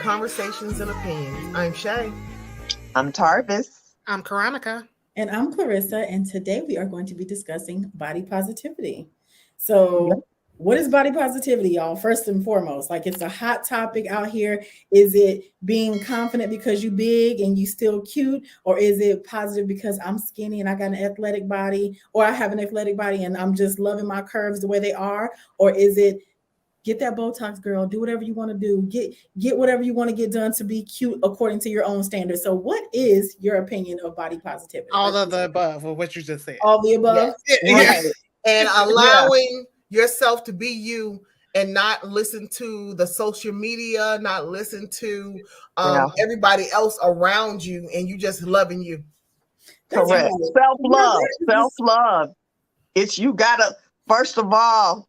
conversations and opinions. I'm Shay. I'm Tarvis. I'm Karonica. And I'm Clarissa, and today we are going to be discussing body positivity. So, what is body positivity, y'all? First and foremost, like it's a hot topic out here. Is it being confident because you big and you still cute, or is it positive because I'm skinny and I got an athletic body, or I have an athletic body and I'm just loving my curves the way they are, or is it get that Botox, girl, do whatever you want to do, get whatever you want to get done to be cute according to your own standards? So what is your opinion of body positivity? All of the above, or what you just said. All the above? Yes. Right. And allowing yourself to be you and not listen to the social media, not listen to everybody else around you, and you just loving you. Correct. Self-love. It's you gotta, first of all,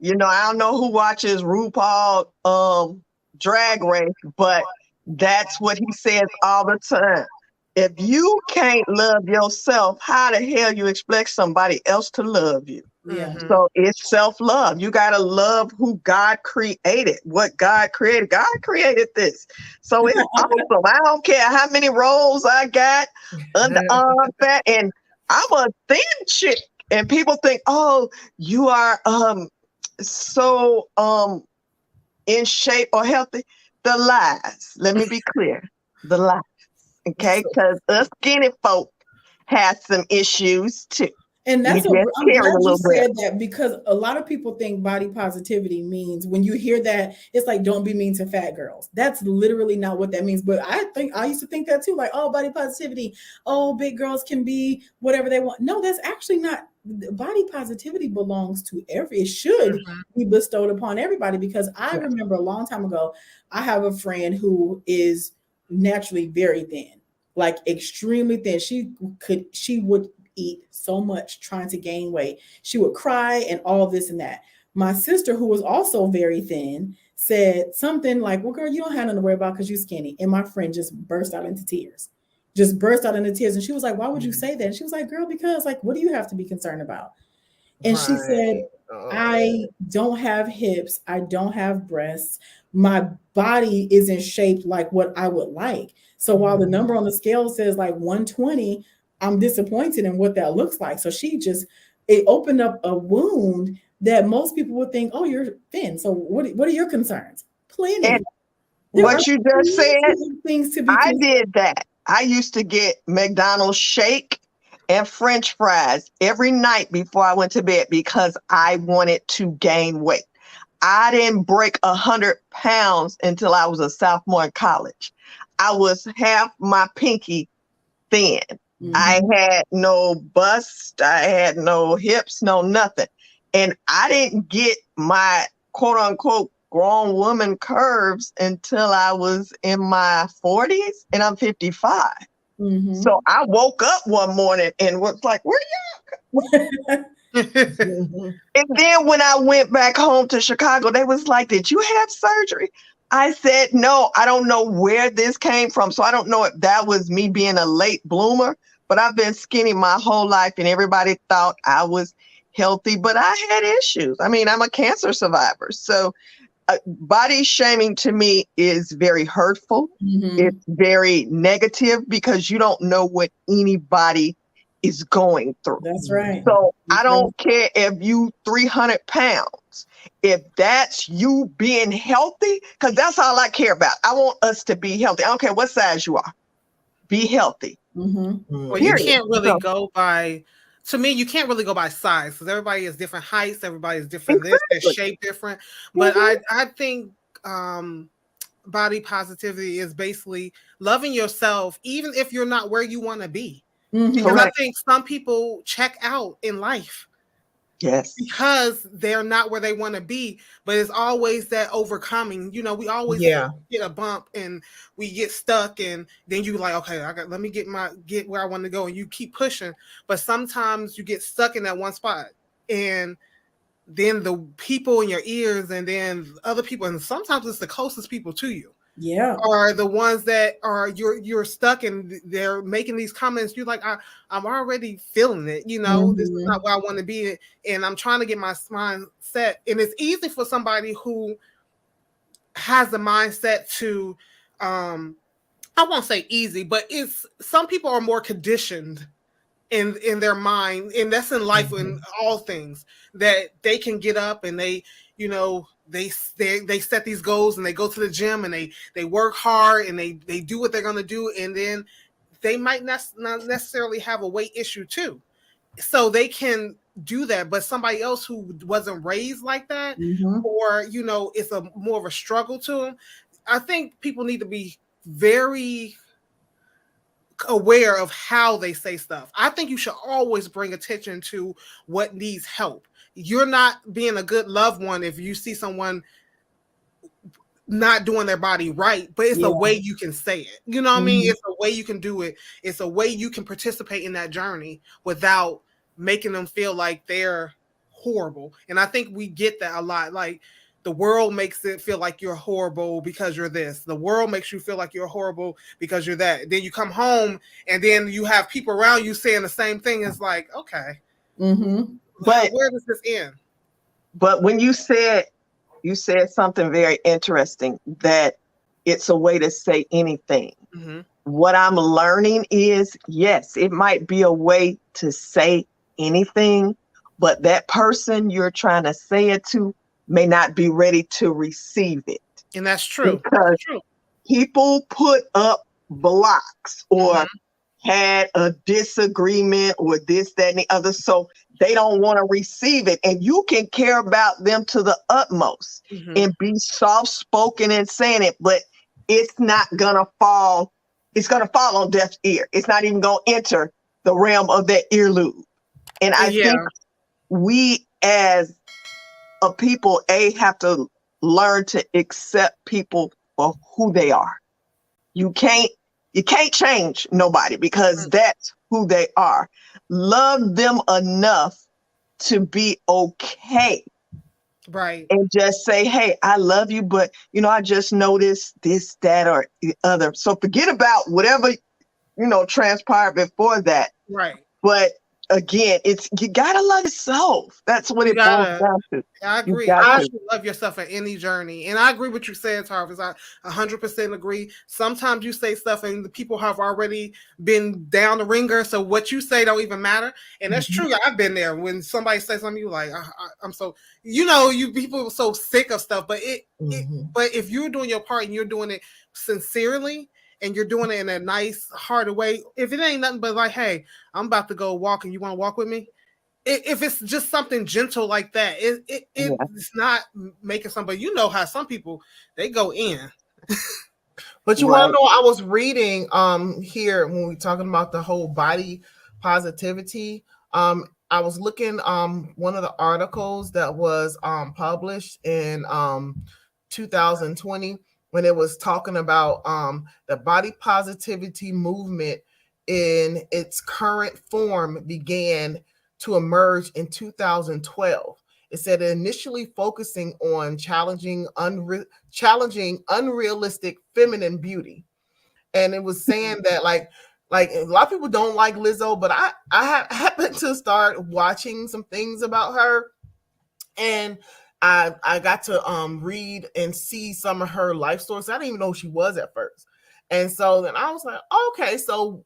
I don't know who watches RuPaul Drag Race, but that's what he says all the time. If you can't love yourself, how the hell you expect somebody else to love you? Yeah. So it's self-love. You got to love who God created, what God created. God created this. So it's awesome. I don't care how many rolls I got, underarm fat, and I'm a thin chick. And people think, oh, you are so in shape or healthy. The lies. Let me be clear. The lies. Okay, because us skinny folk have some issues too. And that's I'm glad you said that, because a lot of people think body positivity means, when you hear that, it's like, don't be mean to fat girls. That's literally not what that means. But I used to think that too, like, oh, body positivity, oh, big girls can be whatever they want. No, that's actually not. Body positivity belongs to it should be bestowed upon everybody, because I remember a long time ago, I have a friend who is naturally very thin, like extremely thin. She would eat so much trying to gain weight. She would cry and all this and that. My sister, who was also very thin, said something like, well, girl, you don't have nothing to worry about because you're skinny. And my friend just burst out into tears. And she was like, why would you say that? And she was like, girl, because like, what do you have to be concerned about? And she said, I don't have hips. I don't have breasts. My body is in shape like what I would like. So while the number on the scale says like 120, I'm disappointed in what that looks like. So it opened up a wound that most people would think, oh, you're thin. So what are your concerns? Plenty. And what you just said, I did that. I used to get McDonald's shake and French fries every night before I went to bed because I wanted to gain weight. I didn't break 100 pounds until I was a sophomore in college. I was half my pinky thin. Mm-hmm. I had no bust. I had no hips, no nothing. And I didn't get my quote unquote grown woman curves until I was in my 40s, and I'm 55. Mm-hmm. So I woke up one morning and was like, where y'all? And then when I went back home to Chicago, they was like, did you have surgery? I said, no, I don't know where this came from. So I don't know if that was me being a late bloomer, but I've been skinny my whole life and everybody thought I was healthy, but I had issues. I mean, I'm a cancer survivor. So body shaming to me is very hurtful. Mm-hmm. It's very negative because you don't know what anybody is going through. That's right. So I don't care if you 300 pounds, if that's you being healthy, because that's all I care about. I want us to be healthy. I don't care what size you are. Be healthy. Mm-hmm. Well, you can't really go by, to me, you can't really go by size because everybody has different heights, everybody is different, their shape different. But I think body positivity is basically loving yourself, even if you're not where you want to be. Mm-hmm. Because I think some people check out in life. Yes. Because they're not where they want to be, but it's always that overcoming. You know, we always get a bump and we get stuck, and then you like, okay, let me get where I want to go, and you keep pushing. But sometimes you get stuck in that one spot, and then the people in your ears, and then other people, and sometimes it's the closest people to you. Yeah, are the ones that are you're stuck and they're making these comments. You're like, I'm already feeling it, you know. Mm-hmm. This is not where I want to be, and I'm trying to get my mind set. And it's easy for somebody who has the mindset to I won't say easy, but it's some people are more conditioned in their mind, and that's in life in all things, that they can get up and they, you know, they set these goals and they go to the gym and they work hard and they do what they're going to do, and then they might not necessarily have a weight issue too, so they can do that. But somebody else who wasn't raised like that, or, you know, it's a more of a struggle to them, I think people need to be very aware of how they say stuff. I think you should always bring attention to what needs help. You're not being a good loved one if you see someone not doing their body right, but it's a way you can say it. You know what I mean? It's a way you can do it. It's a way you can participate in that journey without making them feel like they're horrible. And I think we get that a lot. Like, the world makes it feel like you're horrible because you're this. The world makes you feel like you're horrible because you're that. Then you come home and then you have people around you saying the same thing. It's like, okay, but where does this end? But when you said something very interesting, that it's a way to say anything. What I'm learning is, yes, it might be a way to say anything, but that person you're trying to say it to may not be ready to receive it. And that's true. Because people put up blocks or had a disagreement or this, that, and the other, so they don't want to receive it. And you can care about them to the utmost and be soft-spoken and saying it, but it's not going to fall. It's going to fall on deaf ear. It's not even going to enter the realm of that earlobe. And I think we as a people, have to learn to accept people for who they are. You can't change nobody because that's who they are. Love them enough to be okay. Right. And just say, hey, I love you, but, you know, I just noticed this, that, or the other. So forget about whatever, you know, transpired before that. Right. But again, you gotta love yourself. That's what it boils down to. I agree. You should love yourself at any journey. And I agree with you saying, Tarvis. I 100% agree. Sometimes you say stuff and the people have already been down the ringer, so what you say don't even matter. And that's true. I've been there. When somebody says something, you like, I'm so, you know, you people are so sick of stuff. But but if you're doing your part and you're doing it sincerely, and you're doing it in a nice, hearted way, if it ain't nothing but like, hey, I'm about to go walk and you want to walk with me? If it's just something gentle like that, it's not making somebody, you know how some people, they go in. But you want to know, I was reading here when we're talking about the whole body positivity. I was looking one of the articles that was published in 2020, when it was talking about the body positivity movement in its current form began to emerge in 2012. It said initially focusing on challenging unrealistic feminine beauty. And it was saying that like a lot of people don't like Lizzo, but I happened to start watching some things about her, and I got to read and see some of her life stories. I didn't even know who she was at first. And so then I was like, okay, so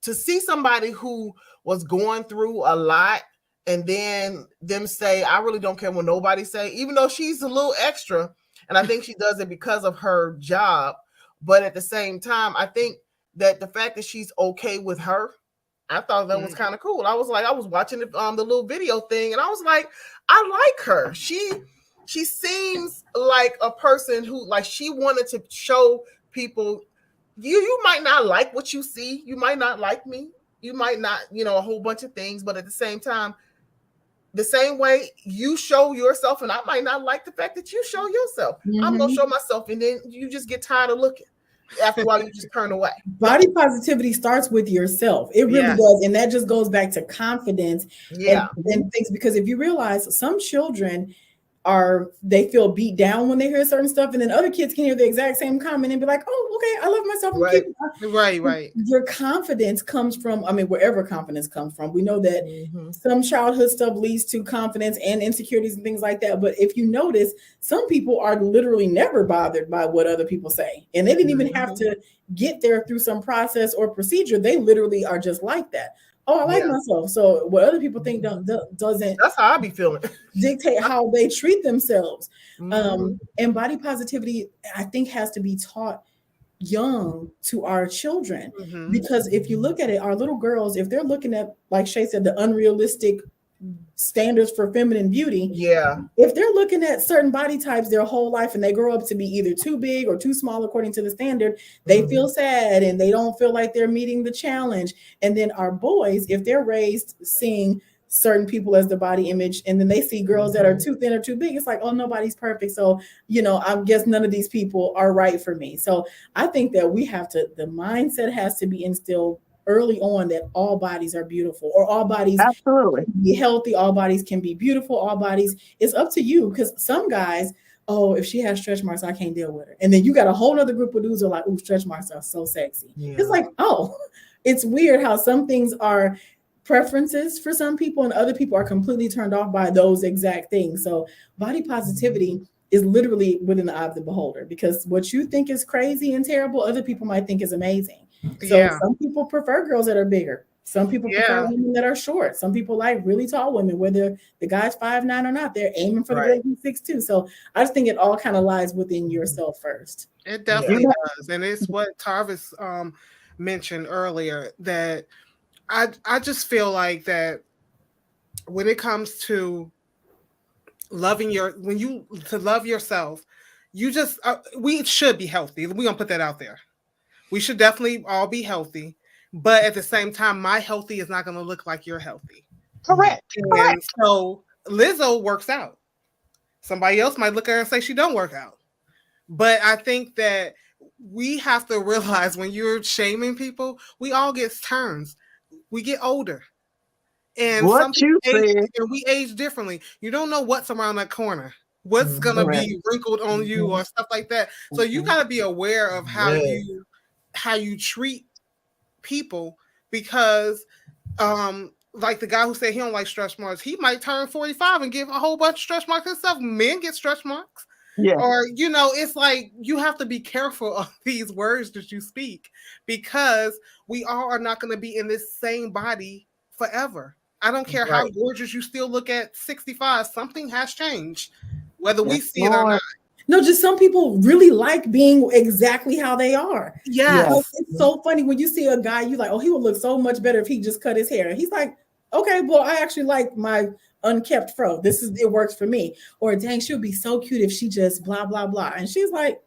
to see somebody who was going through a lot and then them say, I really don't care what nobody say, even though she's a little extra. And I think she does it because of her job. But at the same time, I think that the fact that she's okay with her, I thought that was kind of cool. I was watching the little video thing, and I was like, I like her. She seems like a person who, like, she wanted to show people, you might not like what you see. You might not like me. You might not, you know, a whole bunch of things. But at the same time, the same way you show yourself, and I might not like the fact that you show yourself. I'm going to show myself, and then you just get tired of looking. After a while, you just turn away. Body positivity starts with yourself. It really does. And that just goes back to confidence and things. Because if you realize some children they feel beat down when they hear certain stuff, and then other kids can hear the exact same comment and be like, "Oh, okay, I love myself." Right. Your confidence comes from, I mean, wherever confidence comes from. We know that some childhood stuff leads to confidence and insecurities and things like that. But if you notice, some people are literally never bothered by what other people say, and they didn't even have to get there through some process or procedure. They literally are just like that. Oh, I like myself. So what other people think doesn't. That's how I be feeling. Dictate how they treat themselves. And body positivity, I think, has to be taught young to our children, because if you look at it, our little girls, if they're looking at, like Shay said, the unrealistic standards for feminine beauty, if they're looking at certain body types their whole life and they grow up to be either too big or too small according to the standard, they feel sad and they don't feel like they're meeting the challenge. And then our boys, if they're raised seeing certain people as the body image, and then they see girls that are too thin or too big, it's like, oh, nobody's perfect, so I guess none of these people are right for me. So I think that the mindset has to be instilled early on that all bodies are beautiful, or all bodies absolutely can be healthy, all bodies can be beautiful, all bodies, it's up to you. Because some guys, oh, if she has stretch marks, I can't deal with her. And then you got a whole other group of dudes who are like, oh, stretch marks are so sexy. It's like, oh, it's weird how some things are preferences for some people and other people are completely turned off by those exact things. So body positivity is literally within the eye of the beholder, because what you think is crazy and terrible, other people might think is amazing. So some people prefer girls that are bigger. Some people prefer women that are short. Some people like really tall women, whether the guy's 5'9" or not, they're aiming for the girl who's 6'2". So I just think it all kind of lies within yourself first. It definitely does. And it's what Tarvis mentioned earlier, that I just feel like that when it comes to loving to love yourself, you just we should be healthy. We're gonna put that out there. We should definitely all be healthy, but at the same time, my healthy is not going to look like your healthy. Correct. And so Lizzo works out. Somebody else might look at her and say she don't work out. But I think that we have to realize, when you're shaming people, we all get turns. We get older. And we age differently. You don't know what's around that corner. What's going to be wrinkled on you or stuff like that. So you got to be aware of how you treat people, because like the guy who said he don't like stretch marks, he might turn 45 and give a whole bunch of stretch marks himself. Men get stretch marks. Or it's like you have to be careful of these words that you speak, because we all are not going to be in this same body forever. I don't care how gorgeous you still look at 65. Something has changed, whether we see it or not. No, just some people really like being exactly how they are. Yes. It's so funny when you see a guy, you like, oh, he would look so much better if he just cut his hair. And he's like, okay, well, I actually like my unkept fro. It works for me. Or dang, she would be so cute if she just blah, blah, blah. And she's like,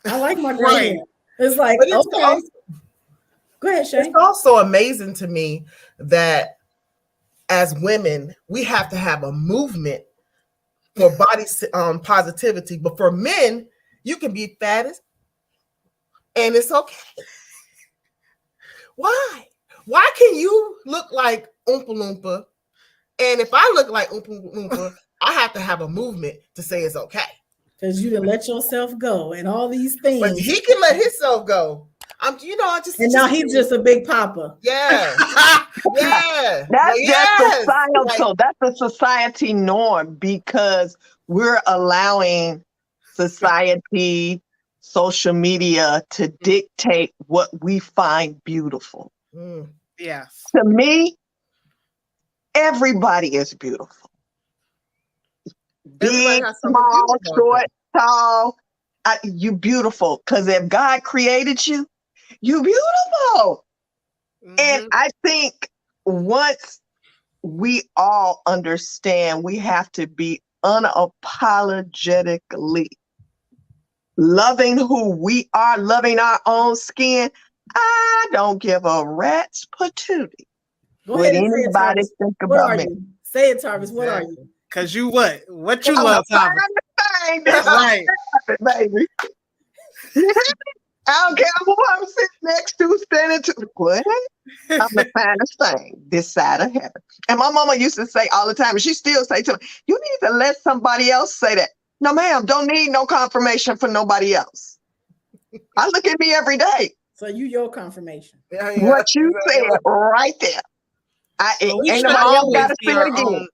I like my gray hair. It's like, okay. Go ahead, Shay. It's also amazing to me that as women, we have to have a movement for body positivity, but for men, you can be fattest and it's okay. Why can you look like Oompa Loompa, and if I look like Oompa Loompa, I have to have a movement to say it's okay? Because you didn't let yourself go and all these things. But he can let himself go. Now he's just a big papa. Yeah. Yeah. That's just societal. That's a society norm, because we're allowing society, social media to dictate what we find beautiful. Yes. To me, everybody is beautiful. Big, small, short, tall. You beautiful, because if God created you, you beautiful. And I think once we all understand, we have to be unapologetically loving who we are, loving our own skin. I don't give a rat's patootie what anybody think about me. Say it, Tarvis. What are you? Because you what? What you love, Tarvis? That's right, baby. I don't care who I'm sitting next to, standing to. What? I'm the finest thing this side of heaven. And my mama used to say all the time, and she still say to me, you need to let somebody else say that. No, ma'am, don't need no confirmation for nobody else. I look at me every day. So your confirmation. Yeah, what you said right there. Ain't nobody else got to say it again.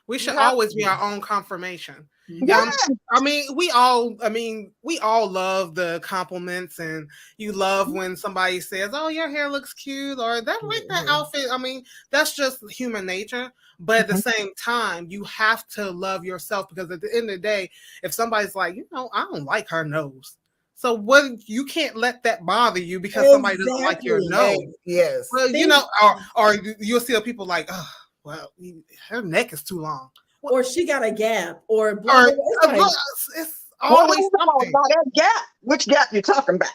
We should always be our own confirmation. Yeah. We all love the compliments, and you love when somebody says, "Oh, your hair looks cute," or "That like that outfit." I mean, that's just human nature. But at the same time, you have to love yourself, because at the end of the day, if somebody's like, I don't like her nose. So you can't let that bother you because somebody doesn't like your nose. Yes. Well, or you'll see people like, oh, well, her neck is too long. Or she got a gap, or blah, blah, blah. It's always something. That gap. Which gap you talking about?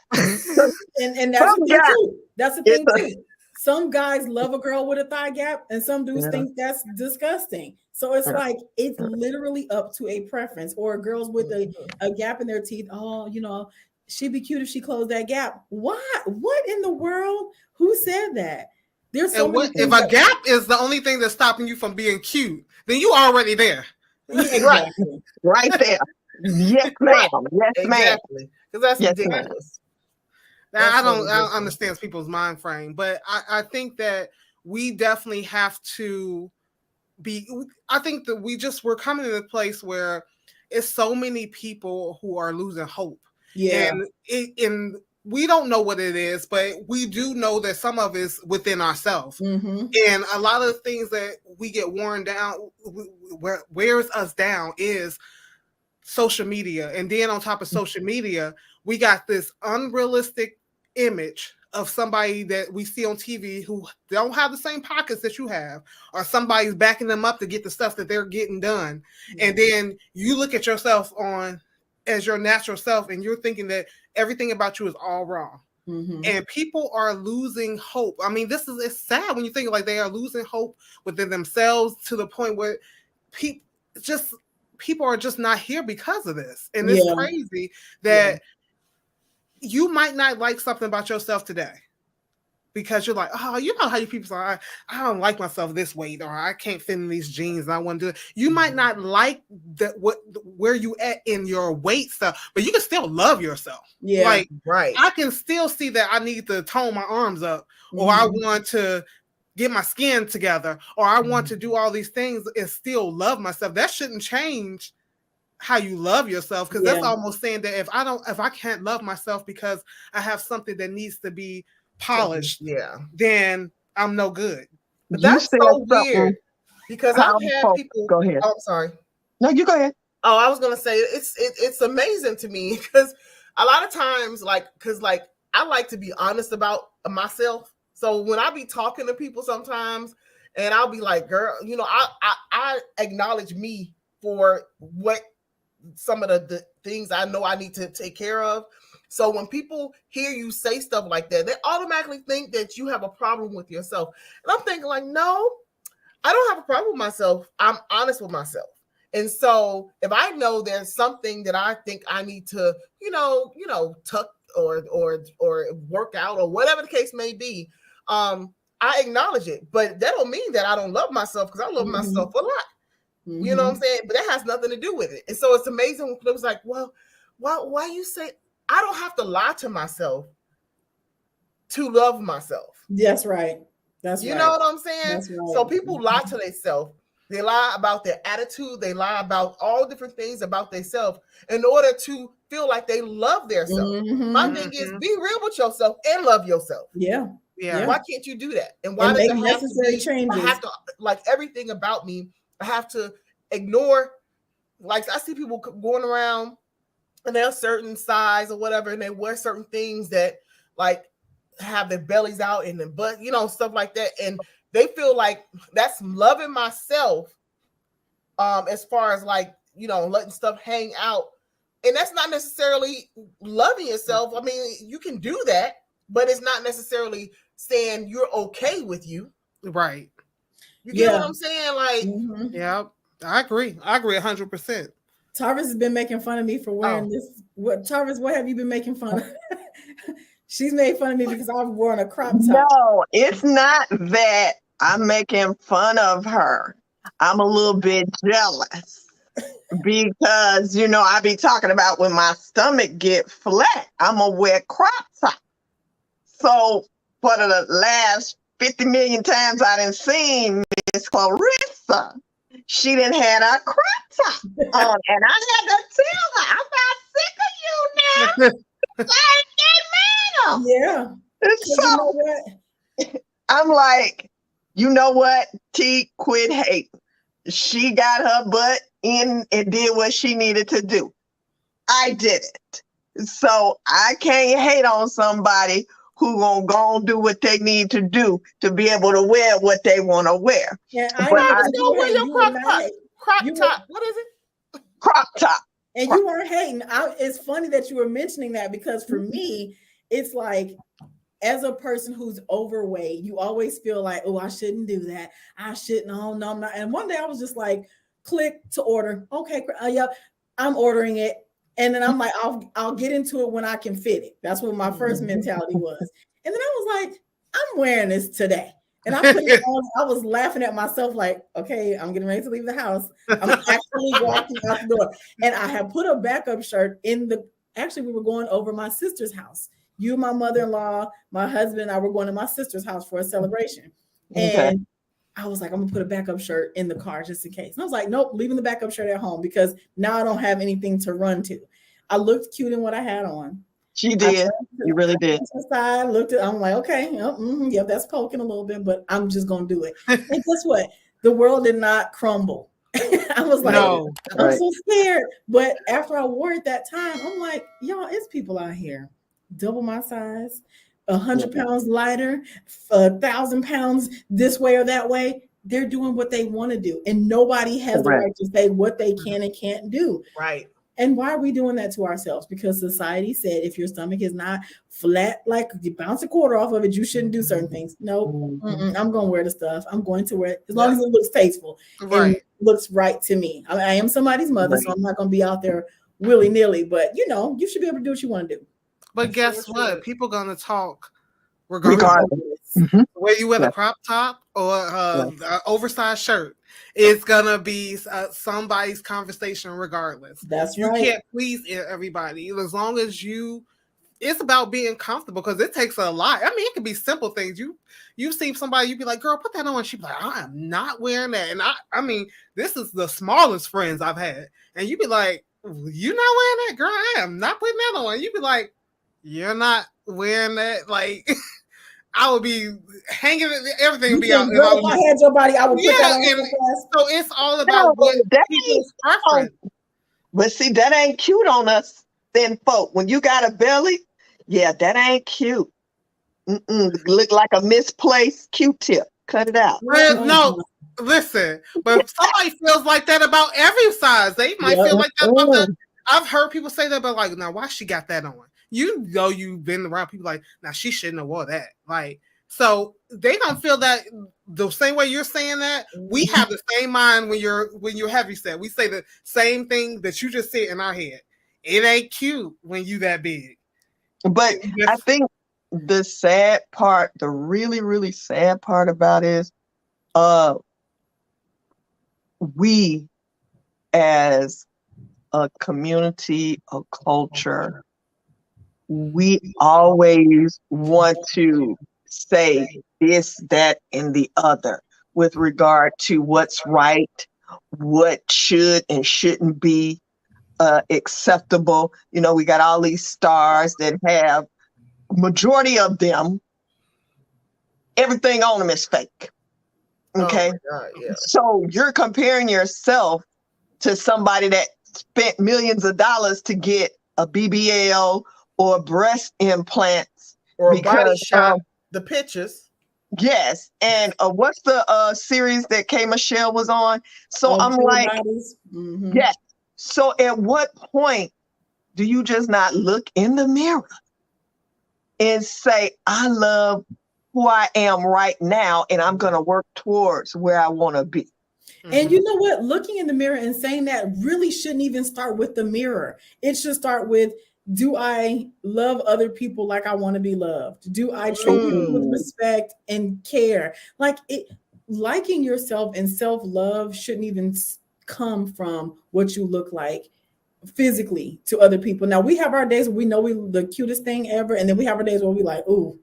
and that's the thing too. That's the thing too. Some guys love a girl with a thigh gap, and some dudes think that's disgusting. So it's like, it's literally up to a preference. Or girls with a gap in their teeth. Oh, she'd be cute if she closed that gap. What in the world? Who said that? There's so many if a gap is the only thing that's stopping you from being cute, then you already there. Exactly. Right there. Yes, ma'am. Yes, ma'am. Because that's ridiculous. Now, I don't understand people's mind frame, but I think that we definitely have to I think that we're coming to a place where it's so many people who are losing hope. Yeah. And we don't know what it is, but we do know that some of it's within ourselves. Mm-hmm. And a lot of the things that we get worn down, wears us down, is social media. And then on top of social media, we got this unrealistic image of somebody that we see on TV who don't have the same pockets that you have, or somebody's backing them up to get the stuff that they're getting done. Mm-hmm. And then you look at yourself as your natural self, and you're thinking that everything about you is all wrong. Mm-hmm. And people are losing hope. I mean, it's sad when you think like they are losing hope within themselves, to the point where people are just not here because of this. And it's crazy that you might not like something about yourself today, because you're like, oh, you know how you people are, I don't like myself this weight, or I can't fit in these jeans and I want to do it. You might not like where you at in your weight stuff, but you can still love yourself. Yeah. Like, right. I can still see that I need to tone my arms up, or I want to get my skin together, or I want to do all these things and still love myself. That shouldn't change how you love yourself, because that's almost saying that if I can't love myself because I have something that needs to be polished, then I'm no good. But that's so weird, because I've had people. Go ahead. Oh, I'm sorry. No, you go ahead. Oh, I was gonna say it's amazing to me, because a lot of times, I like to be honest about myself. So when I be talking to people sometimes, and I'll be like, girl, I acknowledge me for what some of the things I know I need to take care of. So when people hear you say stuff like that, they automatically think that you have a problem with yourself. And I'm thinking like, no, I don't have a problem with myself. I'm honest with myself. And so if I know there's something that I think I need to, tuck or work out, or whatever the case may be, I acknowledge it. But that don't mean that I don't love myself, because I love myself a lot. You know what I'm saying? But that has nothing to do with it. And so it's amazing when it was like, well, why you say I don't have to lie to myself to love myself? That's right. You know what I'm saying? That's right. So people lie to themselves. They lie about their attitude. They lie about all different things about themselves in order to feel like they love themselves. My thing is, be real with yourself and love yourself. Yeah. Why can't you do that? And why does it have to changes? I have to, like, everything about me, I have to ignore. Like, I see people going around and they're a certain size or whatever, and they wear certain things that like have their bellies out and their butt, stuff like that. And they feel like that's loving myself, as far as like, letting stuff hang out. And that's not necessarily loving yourself. I mean, you can do that, but it's not necessarily saying you're okay with you. Right. You get what I'm saying? Like, yeah, I agree 100%. Tarvis has been making fun of me for wearing this. Tarvis, what have you been making fun of? She's made fun of me because I've worn a crop top. No, it's not that I'm making fun of her. I'm a little bit jealous because, I be talking about when my stomach get flat, I'm going to wear crop top. So for the last 50 million times I done seen Miss Clarissa, she didn't have a crop top on. And I had to tell her, I'm not sick of you now. Yeah. So, you know what? I'm like, you know what? T, quit hating. She got her butt in and did what she needed to do. I didn't. So I can't hate on somebody who gonna go and do what they need to do to be able to wear what they want to wear. Yeah, I know wear your crop top. What is it? Crop top. And you weren't hating. It's funny that you were mentioning that because for me, it's like, as a person who's overweight, you always feel like, oh, I shouldn't do that. I shouldn't. No, I'm not. And one day I was just like, click to order. Okay, yep, I'm ordering it. And then I'm like, I'll get into it when I can fit it. That's what my first mentality was. And then I was like, I'm wearing this today. And I put it on. I was laughing at myself like, okay, I'm getting ready to leave the house. I'm actually walking out the door. And I had put a backup shirt actually, we were going over my sister's house. You, my mother-in-law, my husband, and I were going to my sister's house for a celebration. Okay. And I was like, I'm gonna put a backup shirt in the car just in case. And I was like, nope, leaving the backup shirt at home because now I don't have anything to run to. I looked cute in what I had on. She did. You really did. I looked at. I'm like, okay, yeah, that's poking a little bit, but I'm just gonna do it. And guess what? The world did not crumble. I was like, no, I'm so scared. But after I wore it that time, I'm like, y'all, it's people out here double my size, 100 pounds lighter, 1,000 pounds this way or that way. They're doing what they want to do, and nobody has the right to say what they can and can't do. Right. And why are we doing that to ourselves? Because society said if your stomach is not flat, like you bounce a quarter off of it, you shouldn't do certain things. No, I'm going to wear the stuff. I'm going to wear it as long as it looks tasteful and looks right to me. I am somebody's mother, so I'm not going to be out there willy-nilly. But, you should be able to do what you want to do. But guess what? People going to talk regardless. Mm-hmm. Whether you wear the crop top or an oversized shirt, it's gonna be somebody's conversation regardless. That's right. You can't please everybody as long as it's about being comfortable because it takes a lot. I mean, it can be simple things. You see somebody, you be like, girl, put that on. She'd be like, I am not wearing that. And I mean, this is the smallest friends I've had. And you'd be like, you not wearing that, girl? I am not putting that on. You'd be like, you're not wearing that, like. I would be hanging everything would be out. If I had your body, I would put that on. So it's all about what people's preference. But see, that ain't cute on us thin folk. When you got a belly, that ain't cute. Look like a misplaced Q-tip. Cut it out. No, listen. But if somebody feels like that about every size, they might feel like that about that. I've heard people say that, but like, now why she got that on? You've been around people like, now she shouldn't have wore that. Like, so they don't feel that the same way you're saying that. We have the same mind when you're heavy set. We say the same thing that you just said in our head. It ain't cute when you that big. But I think the sad part, the really, really sad part about it is we as a community, a culture, we always want to say this, that, and the other with regard to what's right, what should and shouldn't be acceptable. We got all these stars that have, majority of them, everything on them is fake. Okay. Oh my God, yeah. So you're comparing yourself to somebody that spent millions of dollars to get a BBL or breast implants or a body shot, the pictures. Yes. And what's the series that K. Michelle was on? So I'm like, yes. So at what point do you just not look in the mirror and say, I love who I am right now, and I'm going to work towards where I want to be? And you know what? Looking in the mirror and saying that really shouldn't even start with the mirror. It should start with do I love other people like I want to be loved? Do I treat people with respect and care? Like liking yourself and self-love shouldn't even come from what you look like physically to other people. Now we have our days where we know we're the cutest thing ever, and then we have our days where we like, ooh,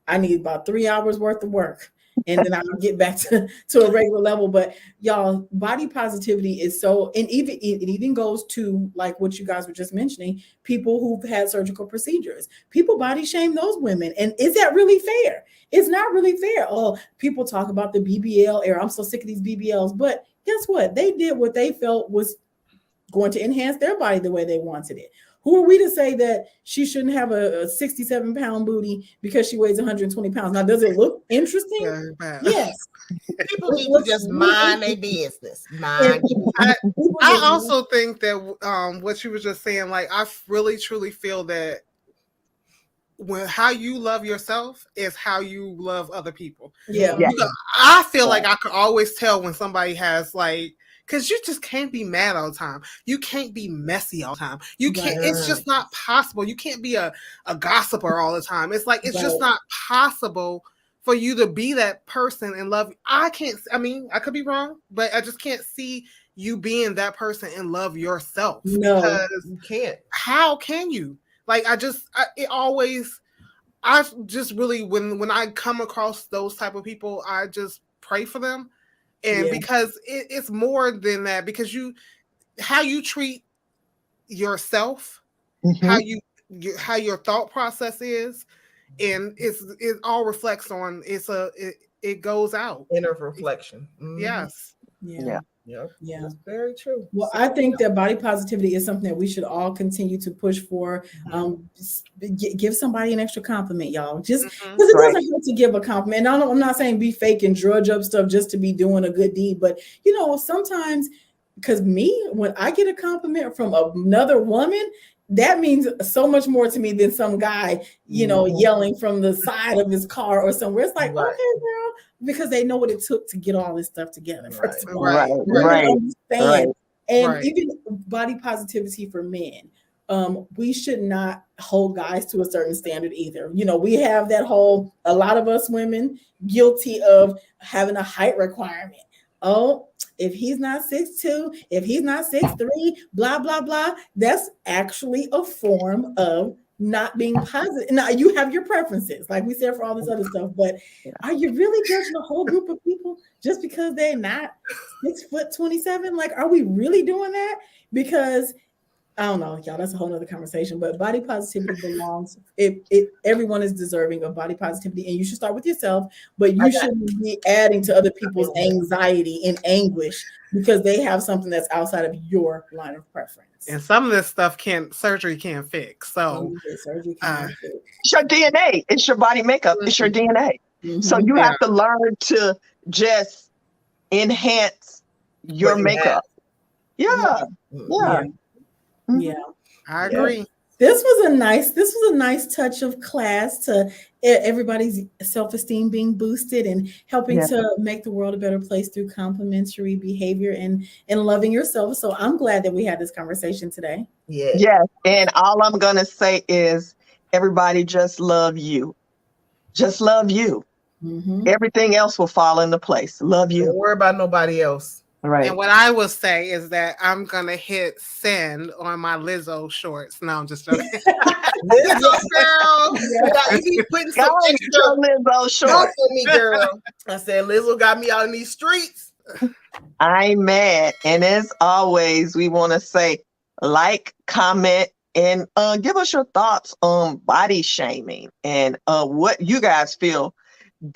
I need about 3 hours worth of work, and then I'll get back to a regular level. But y'all, body positivity is so, and it even goes to like what you guys were just mentioning, people who've had surgical procedures. People body shame those women. And is that really fair? It's not really fair. Oh, people talk about the BBL era. I'm so sick of these BBLs. But guess what? They did what they felt was going to enhance their body the way they wanted it. Who are we to say that she shouldn't have a 67-pound booty because she weighs 120 pounds? Now, does it look interesting? Yes. People need to just mind their business. I also think that what you were just saying, like, I really, truly feel that how you love yourself is how you love other people. Yeah. I feel like I could always tell when somebody has like, because you just can't be mad all the time. You can't be messy all the time. You can't, it's just not possible. You can't be a gossiper all the time. It's like, it's just not possible for you to be that person and love. I could be wrong, but I just can't see you being that person and love yourself. No, because you can't. How can you? Like, I just really, when I come across those type of people, I just pray for them. And because it's more than that, because how you treat yourself, how your thought process is, and it all reflects on it goes out. Inner reflection. Yes. Yeah. That's very true. Well, I think that body positivity is something that we should all continue to push for. Give somebody an extra compliment, y'all. Just because it doesn't hurt to give a compliment. I'm not saying be fake and drudge up stuff just to be doing a good deed, but sometimes, because when I get a compliment from another woman, that means so much more to me than some guy, yelling from the side of his car or somewhere. It's like, okay, girl, because they know what it took to get all this stuff together. First of all, understand. And even body positivity for men, we should not hold guys to a certain standard either. We have that a lot of us women guilty of having a height requirement. Oh, if he's not 6'2", if he's not 6'3", blah, blah, blah, that's actually a form of not being positive. Now, you have your preferences, like we said, for all this other stuff, but are you really judging a whole group of people just because they're not 6'27"? Like, are we really doing that? Because I don't know, y'all, that's a whole nother conversation, but body positivity belongs, everyone is deserving of body positivity, and you should start with yourself, but you shouldn't be adding to other people's anxiety and anguish because they have something that's outside of your line of preference. And some of this stuff surgery can't fix. So surgery can't fix. It's your DNA. It's your body makeup. It's your DNA. So you have to learn to just enhance your makeup. Yeah. I agree. This was a nice touch of class to everybody's self-esteem being boosted and helping to make the world a better place through complimentary behavior and loving yourself. So I'm glad that we had this conversation today. Yes. And all I'm going to say is everybody just love you. Just love you. Everything else will fall into place. Love you. Don't worry about nobody else. Right. And what I will say is that I'm gonna hit send on my Lizzo shorts. No, I'm just joking. Lizzo, girl, you be putting some extra Lizzo shorts for me, girl. I said Lizzo got me out in these streets. I'm mad, and as always, we want to say like, comment, and give us your thoughts on body shaming and what you guys feel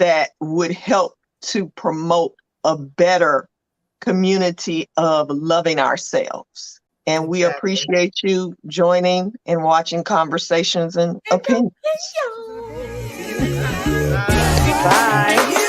that would help to promote a better community of loving ourselves. And we appreciate you joining and watching Conversations and Opinions. Bye.